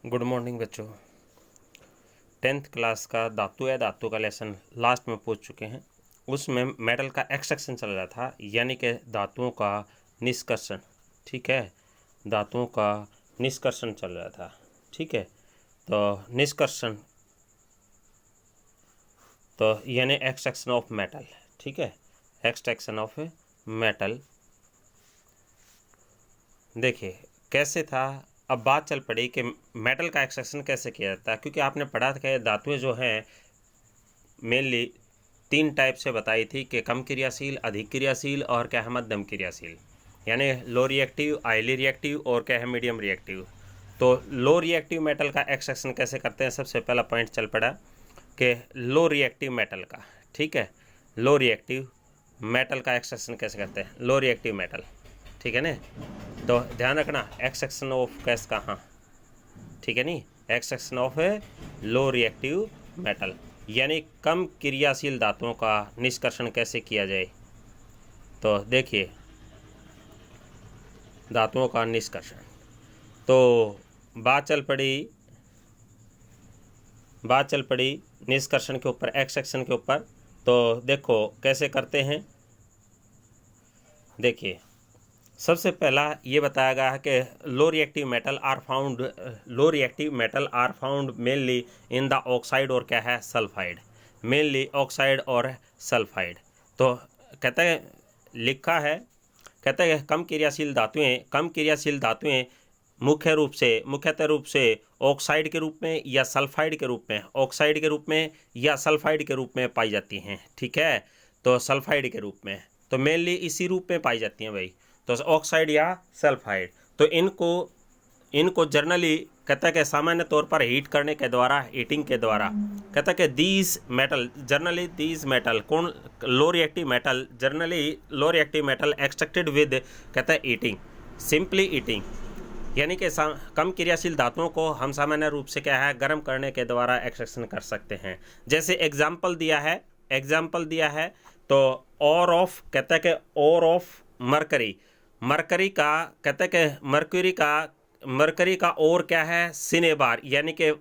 Good morning बच्चों। 10th class का धातु या धातु का लेसन लास्ट में पहुंच चुके हैं। उसमें मेटल का एक्सट्रैक्शन चल रहा था, यानी कि धातुओं का निष्कर्षण। ठीक है, धातुओं का निष्कर्षण चल रहा था। ठीक है, तो निष्कर्षण तो यानी एक्सट्रैक्शन ऑफ मेटल। ठीक है, एक्सट्रैक्शन ऑफ मेटल। देखिए कैसे था। अब बात चल पड़ी कि मेटल का एक्सट्रैक्शन कैसे किया जाता है, क्योंकि आपने पढ़ा था कि धातुएं जो हैं मेनली 3 टाइप से बताई थी कि कम क्रियाशील, अधिक क्रियाशील और क्या है मध्यम क्रियाशील, यानी लो रिएक्टिव, हाईली रिएक्टिव और क्या है मीडियम रिएक्टिव। तो लो रिएक्टिव मेटल का एक्सट्रैक्शन कैसे करते हैं, सबसे पहला पॉइंट चल पड़ा कि लो रिएक्टिव मेटल का। ठीक है, लो रिएक्टिव मेटल का एक्सट्रैक्शन कैसे करते हैं, लो रिएक्टिव मेटल। ठीक है ना, तो ध्यान रखना एक्सट्रैक्शन ऑफ कैस कहाँ। ठीक है नी, extraction of low reactive metal, यानी कम क्रियाशील धातुओं का निष्कर्षण कैसे किया जाए। तो देखिए धातुओं का निष्कर्षण, तो बात चल पड़ी निष्कर्षण के ऊपर, एक्सट्रैक्शन के ऊपर। तो देखो कैसे करते हैं। देखिए सबसे पहला ये बताया गया है कि low reactive metal are found mainly in the oxide और क्या है सल्फाइड, मेनली ऑक्साइड और सल्फाइड। तो कहते हैं लिखा है, कहते हैं कम क्रियाशील धातुएं मुख्यतः रूप से ऑक्साइड के रूप में या सल्फाइड के रूप में, ऑक्साइड के रूप में या सल्फाइड के रूप में पाई जाती हैं। ठीक है, तो सल्फाइड के रूप में, तो मेनली इसी रूप में पाई जाती हैं भाई, तो ऑक्साइड या सल्फाइड। तो इनको जर्नली कहता है कि सामान्य तौर पर हीटिंग के द्वारा कहता है कि दीज मेटल कौन लो रिएक्टिव मेटल एक्सट्रैक्टेड विद कहता है हीटिंग, सिंपली हीटिंग, यानी कि कम क्रियाशील धातुओं को हम सामान्य रूप से क्या है गर्म करने के द्वारा एक्सट्रैक्शन कर सकते हैं। जैसे एग्जाम्पल दिया है तो और ऑफ कहता है कि और ऑफ मरकरी का कहते हैं कि मरकरी का और क्या है सिनेबार, यानी कि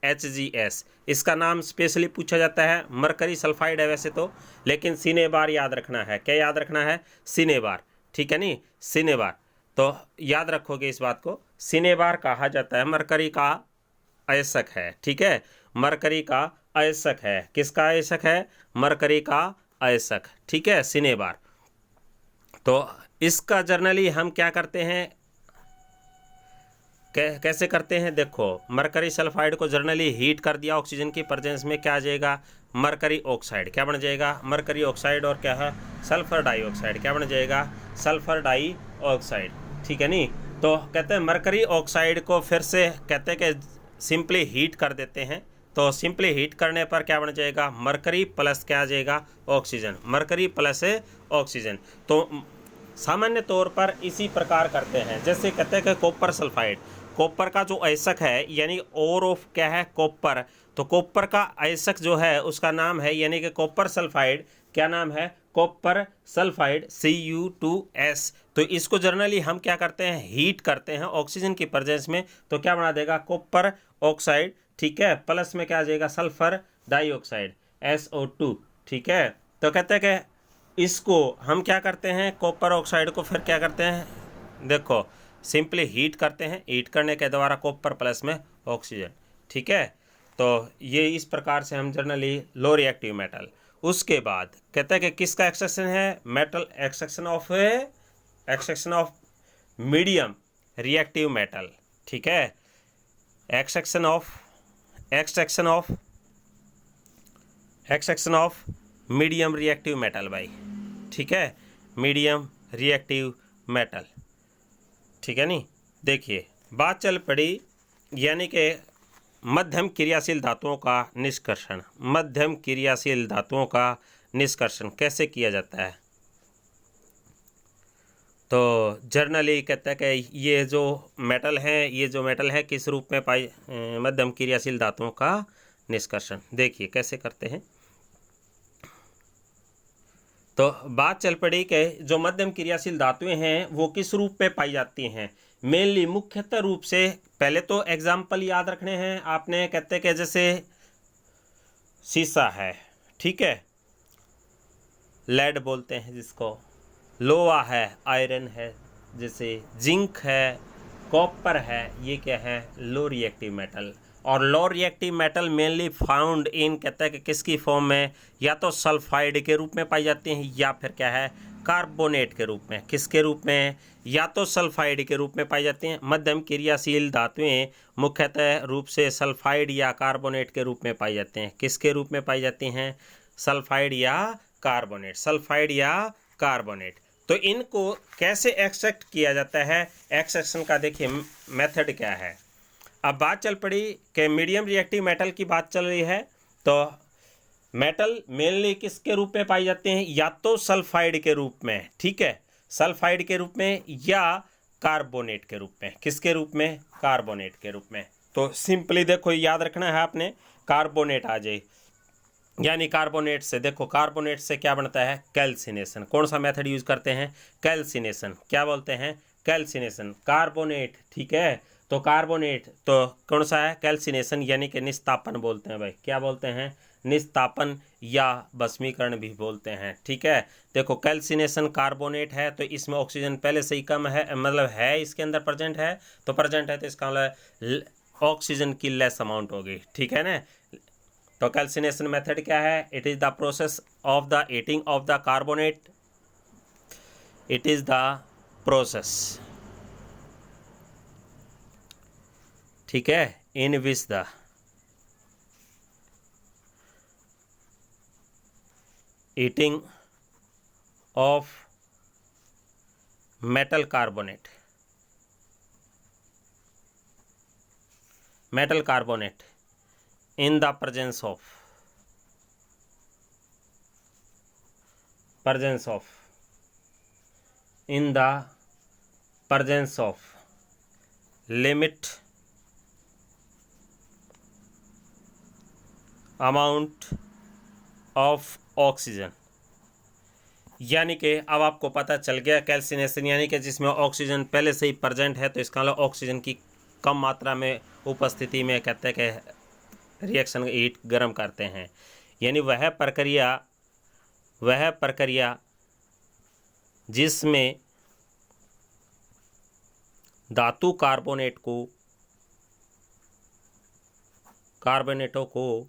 HGS। इसका नाम स्पेशली पूछा जाता है। मरकरी सल्फाइड है वैसे तो, लेकिन सिनेबार याद रखना है। क्या याद रखना है, सिनेबार। ठीक है नी, सिनेबार। तो याद रखोगे इस बात को, सिनेबार कहा जाता है, मरकरी का अयस्क है। ठीक है, मरकरी का अयस्क है। किसका अयस्क है, मरकरी का अयस्क। ठीक है, सिनेबार। तो इसका जर्नली हम क्या करते हैं, कैसे करते हैं। देखो मरकरी सल्फाइड को जर्नली हीट कर दिया ऑक्सीजन की प्रेजेंस में, क्या आ जाएगा मरकरी ऑक्साइड। क्या बन जाएगा मरकरी ऑक्साइड, और क्या है सल्फर डाइऑक्साइड। क्या बन जाएगा सल्फर डाइऑक्साइड। ठीक है नी, तो कहते हैं मरकरी ऑक्साइड को फिर से कहते हैं कि सिंपली हीट कर देते हैं। तो सिंपली हीट करने पर क्या बन जाएगा मरकरी प्लस क्या आ जाएगा ऑक्सीजन, मरकरी प्लस ऑक्सीजन। तो सामान्य तौर पर इसी प्रकार करते हैं। जैसे कहते हैं कि कॉपर सल्फाइड, कॉपर का जो अयस्क है यानी और ऑफ क्या है कॉपर, तो कॉपर का अयस्क जो है उसका नाम है यानी कि कॉपर सल्फाइड। क्या नाम है, कॉपर सल्फाइड Cu2S। तो इसको जनरली हम क्या करते हैं हीट करते हैं ऑक्सीजन की प्रेजेंस में, तो क्या बना देगा कॉपर ऑक्साइड। ठीक है, प्लस में क्या आ जाएगा सल्फर डाइऑक्साइड SO2। ठीक है, तो कहते हैं कि इसको हम क्या करते हैं कॉपर ऑक्साइड को फिर क्या करते हैं, देखो सिंपली हीट करते हैं, हीट करने के द्वारा कॉपर प्लस में ऑक्सीजन। ठीक है, तो ये इस प्रकार से हम जनरली लो रिएक्टिव मेटल। उसके बाद कहते हैं कि किसका एक्सट्रैक्शन है, metal extraction of medium reactive metal. ठीक है, extraction of medium reactive metal भाई। ठीक है, मीडियम रिएक्टिव मेटल। ठीक है नी, देखिए बात चल पड़ी यानी कि मध्यम क्रियाशील धातुओं का निष्कर्षण कैसे किया जाता है। तो जर्नली कहता है कि ये जो मेटल है किस रूप में पाई, मध्यम क्रियाशील धातुओं का निष्कर्षण। देखिए कैसे करते हैं। तो बात चल पड़ी कि जो मध्यम क्रियाशील धातुएं हैं वो किस रूप में पाई जाती हैं, मेनली मुख्यतः रूप से, पहले तो एग्जाम्पल याद रखने हैं आपने, कहते कि जैसे शीशा है, ठीक है, लेड बोलते हैं जिसको, लोहा है, आयरन है, जैसे जिंक है, कॉपर है, ये क्या है, लो रिएक्टिव मेटल। और low reactive metal mainly found in, कहता है कि किसकी फॉर्म में, या तो सल्फाइड के रूप में पाई जाती हैं या फिर क्या है, कार्बोनेट के रूप में। किसके रूप में, या तो सल्फाइड के रूप में पाई जाती हैं। मध्यम क्रियाशील धातुएं मुख्यतः रूप से सल्फाइड या कार्बोनेट के रूप में पाई जाते हैं। किसके रूप में पाई जाती हैं, सल्फाइड या कार्बोनेट, सल्फाइड या कार्बोनेट। तो इनको कैसे एक्सट्रैक्ट किया जाता है, एक्सट्रैक्शन का देखिए मेथड क्या है। अब बात चल पड़ी कि मीडियम रिएक्टिव मेटल की बात चल रही है, तो मेटल मेनली किसके रूप में पाई जाते हैं, या तो सल्फाइड के रूप में, ठीक है, सल्फाइड के रूप में, या कार्बोनेट के रूप में। किसके रूप में, कार्बोनेट के रूप में। तो सिंपली देखो याद रखना है आपने, कार्बोनेट आ जाए, यानी कार्बोनेट से, देखो कार्बोनेट से क्या बनता है, कैल्सिनेशन। कौन सा मेथड यूज करते हैं, कैल्सिनेशन। क्या बोलते हैं, कैल्सिनेशन, कार्बोनेट, ठीक है। तो कार्बोनेट तो कौन सा है, कैल्सिनेशन, यानी कि निस्तापन बोलते हैं भाई। क्या बोलते हैं, निस्तापन या भस्मीकरण भी बोलते हैं, ठीक है। देखो कैल्सिनेशन कार्बोनेट है, तो इसमें ऑक्सीजन पहले से ही कम है, मतलब है इसके अंदर प्रेजेंट है, तो प्रेजेंट है तो इसका मतलब ऑक्सीजन की लेस अमाउंट होगी, ठीक है ना। तो कैल्सिनेशन मेथड क्या है, it is the process of the heating of the carbonate, it is the process, ठीक है, in which the heating of metal carbonate, metal carbonate in the presence of in the presence of limit amount of oxygen। यानी कि अब आपको पता चल गया calcination, यानी कि जिसमें ऑक्सीजन पहले से ही प्रेजेंट है, तो इसका मतलब ऑक्सीजन की कम मात्रा में उपस्थिति में कहते हैं कि रिएक्शन हीट गर्म करते हैं। यानी वह प्रक्रिया जिसमें धातु कार्बोनेटों को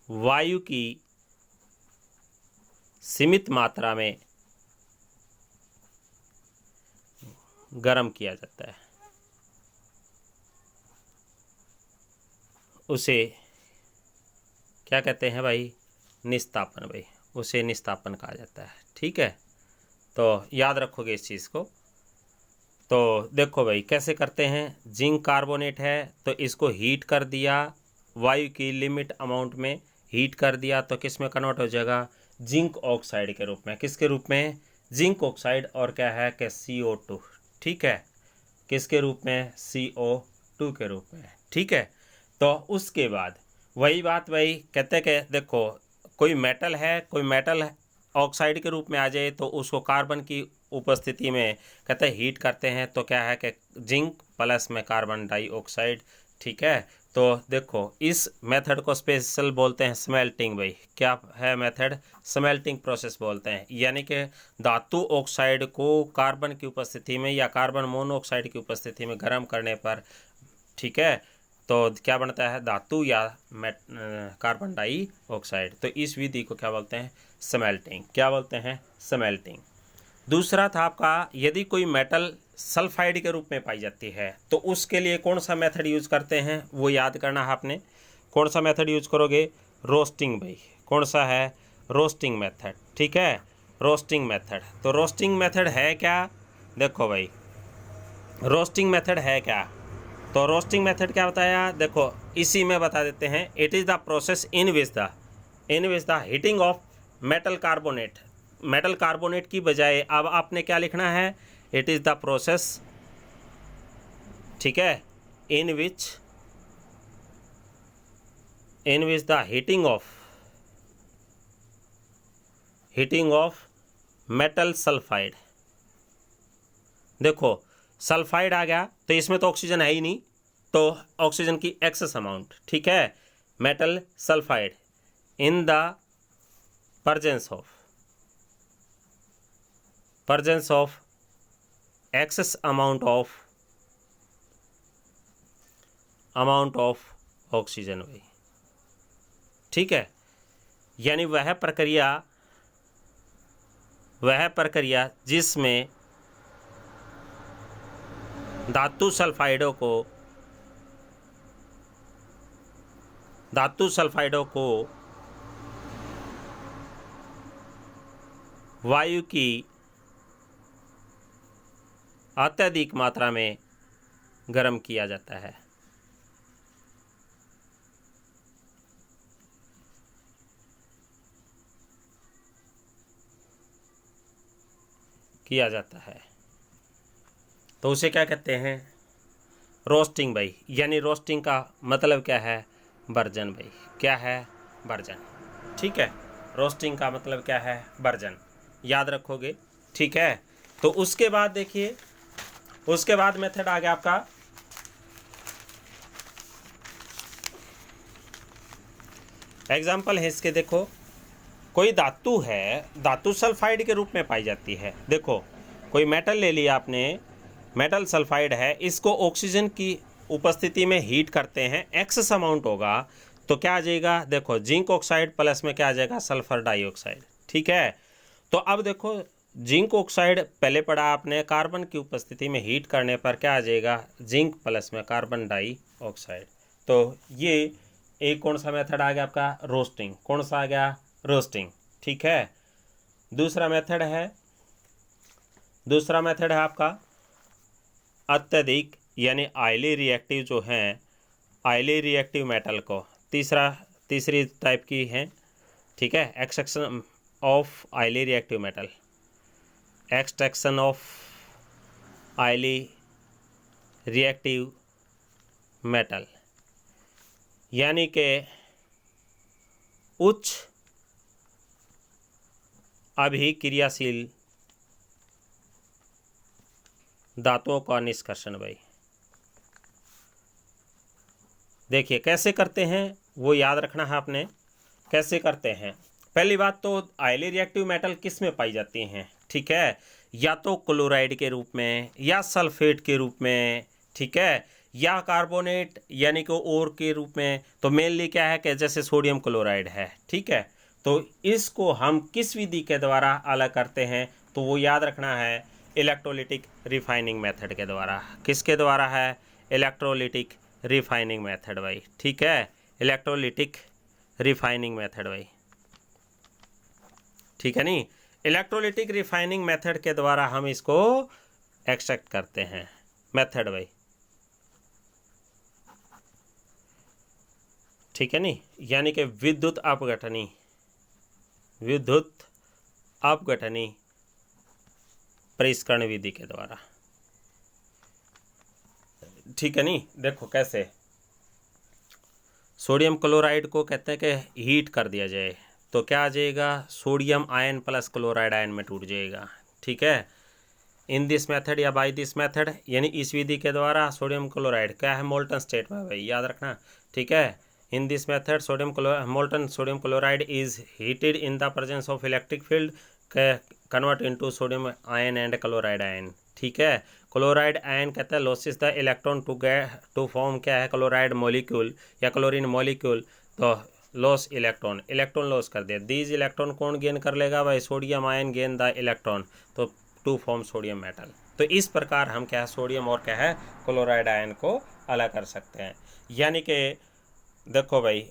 वायु की सीमित मात्रा में गर्म किया जाता है, उसे क्या कहते हैं भाई, निस्तापन भाई, उसे निस्तापन कहा जाता है, ठीक है। तो याद रखोगे इस चीज़ को। तो देखो भाई कैसे करते हैं, जिंक कार्बोनेट है तो इसको हीट कर दिया, वायु की लिमिट अमाउंट में हीट कर दिया, तो किस में कन्वर्ट हो जाएगा, जिंक ऑक्साइड के रूप में। किसके रूप में, जिंक ऑक्साइड, और क्या है कि CO2, ठीक है, किसके रूप में, CO2 के रूप में, ठीक है। तो उसके बाद वही बात भाई कहते हैं कि देखो कोई मेटल है, कोई मेटल ऑक्साइड के रूप में आ जाए, तो उसको कार्बन की उपस्थिति में कहते हैं हीट करते हैं, तो क्या है कि जिंक प्लस में कार्बन डाइऑक्साइड, ठीक है। तो देखो इस मेथड को स्पेशल बोलते हैं स्मेल्टिंग भाई। क्या है मेथड, स्मेल्टिंग प्रोसेस बोलते हैं। यानी कि धातु ऑक्साइड को कार्बन की उपस्थिति में या कार्बन मोनोऑक्साइड की उपस्थिति में गर्म करने पर, ठीक है, तो क्या बनता है, धातु या कार्बन डाइऑक्साइड। तो इस विधि को क्या बोलते हैं, स्मेल्टिंग। क्या बोलते हैं, स्मेल्टिंग। दूसरा था आपका, यदि कोई मेटल सल्फाइड के रूप में पाई जाती है, तो उसके लिए कौन सा मेथड यूज करते हैं, वो याद करना है आपने। कौन सा मेथड यूज करोगे, रोस्टिंग भाई। कौन सा है, रोस्टिंग मेथड, ठीक है, रोस्टिंग मेथड। तो रोस्टिंग मेथड है क्या, देखो भाई रोस्टिंग मेथड है क्या, तो रोस्टिंग मेथड क्या बताया, देखो इसी में बता देते हैं। It is the process in which the heating of metal carbonate, metal carbonate की बजाय अब आपने क्या लिखना है, इट इज़ द प्रोसेस, ठीक है, in which the heating of metal sulphide, देखो सल्फाइड आ गया तो इसमें तो ऑक्सीजन है ही नहीं, तो ऑक्सीजन की एक्सेस अमाउंट, ठीक है। Metal sulphide in the presence of excess amount of oxygen भाई, ठीक है। यानी वह प्रक्रिया जिसमें धातु सल्फाइडों को वायु की अत्यधिक मात्रा में गर्म किया जाता है। तो उसे क्या कहते हैं? रोस्टिंग भाई। यानी रोस्टिंग का मतलब क्या है? बर्जन भाई। क्या है? बर्जन, ठीक है। रोस्टिंग का मतलब क्या है? बर्जन, याद रखोगे, ठीक है। तो उसके बाद देखिए, उसके बाद मेथड आ गया आपका एग्जाम्पल है इसके। देखो कोई धातु है, धातु सल्फाइड के रूप में पाई जाती है। देखो कोई मेटल ले लिया आपने, मेटल सल्फाइड है, इसको ऑक्सीजन की उपस्थिति में हीट करते हैं, एक्सेस अमाउंट होगा तो क्या आ जाएगा? देखो जिंक ऑक्साइड प्लस में क्या आ जाएगा? सल्फर डाइऑक्साइड, ठीक है। तो अब देखो जिंक ऑक्साइड पहले पढ़ा आपने, कार्बन की उपस्थिति में हीट करने पर क्या आ जाएगा? जिंक प्लस में कार्बन डाइऑक्साइड। तो ये एक कौन सा मेथड आ गया आपका? रोस्टिंग। कौन सा आ गया? रोस्टिंग, ठीक है। दूसरा मेथड है आपका अत्यधिक यानी आयली रिएक्टिव जो हैं, आयली रिएक्टिव मेटल को तीसरी टाइप की है, ठीक है। Extraction of oily reactive metal, extraction of oily reactive metal, यानी कि उच्च अभिक्रियाशील धातुओं का निष्कर्षण भाई। देखिए कैसे करते हैं वो याद रखना है आपने। कैसे करते हैं? पहली बात तो आयली रिएक्टिव मेटल किस में पाई जाती हैं, ठीक है। या तो क्लोराइड के रूप में, या सल्फेट के रूप में, ठीक है, या कार्बोनेट यानी कि ओर के रूप में। तो मेनली क्या है कि जैसे सोडियम क्लोराइड है, ठीक है। तो इसको हम किस विधि के द्वारा अलग करते हैं? तो वो याद रखना है इलेक्ट्रोलिटिक रिफाइनिंग मेथड के द्वारा। किसके द्वारा है? इलेक्ट्रोलिटिक रिफाइनिंग मेथड भाई, ठीक है। इलेक्ट्रोलिटिक रिफाइनिंग मेथड भाई, ठीक है नहीं। इलेक्ट्रोलिटिक रिफाइनिंग मेथड के द्वारा हम इसको एक्सट्रैक्ट करते हैं, मेथड भाई, ठीक है नहीं। यानी कि विद्युत अपघटनी परिष्करण विधि के द्वारा, ठीक है नहीं। देखो कैसे सोडियम क्लोराइड को कहते हैं कि हीट कर दिया जाए तो क्या आ जाएगा? Sodium ion plus chloride ion में टूट जाएगा, ठीक है। इन दिस मेथड या बाय दिस मेथड, यानी इस विधि के द्वारा सोडियम क्लोराइड क्या है? मोल्टन स्टेट में भाई, याद रखना, ठीक है। In this method molten sodium chloride is heated in the presence of electric field convert into sodium ion and chloride ion, ठीक है। क्लोराइड आयन कहता है losses the electron to form क्या है? क्लोराइड मॉलिक्यूल या क्लोरीन मॉलिक्यूल। तो loss electron loss कर दिया। दीज इलेक्ट्रॉन कौन गेन कर लेगा भाई? Sodium ion gain the electron, तो टू फॉर्म सोडियम मेटल। तो इस प्रकार हम क्या है? सोडियम और क्या है? क्लोराइड आयन को अलग कर सकते हैं। यानी कि देखो भाई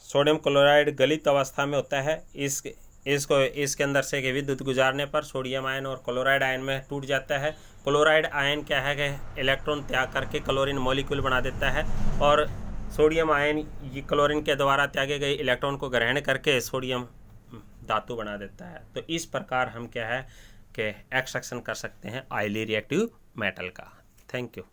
सोडियम क्लोराइड गलित अवस्था में होता है, इसके अंदर से विद्युत गुजारने पर सोडियम आयन और क्लोराइड आयन में टूट जाता है। क्लोराइड आयन क्या है कि इलेक्ट्रॉन त्याग करके क्लोरीन मॉलिक्यूल बना देता है, और सोडियम आयन ये क्लोरीन के द्वारा त्यागे गए इलेक्ट्रॉन को ग्रहण करके सोडियम धातु बना देता है। तो इस प्रकार हम क्या है कि एक्सट्रैक्शन कर सकते हैं आयली रिएक्टिव मेटल का। Thank you.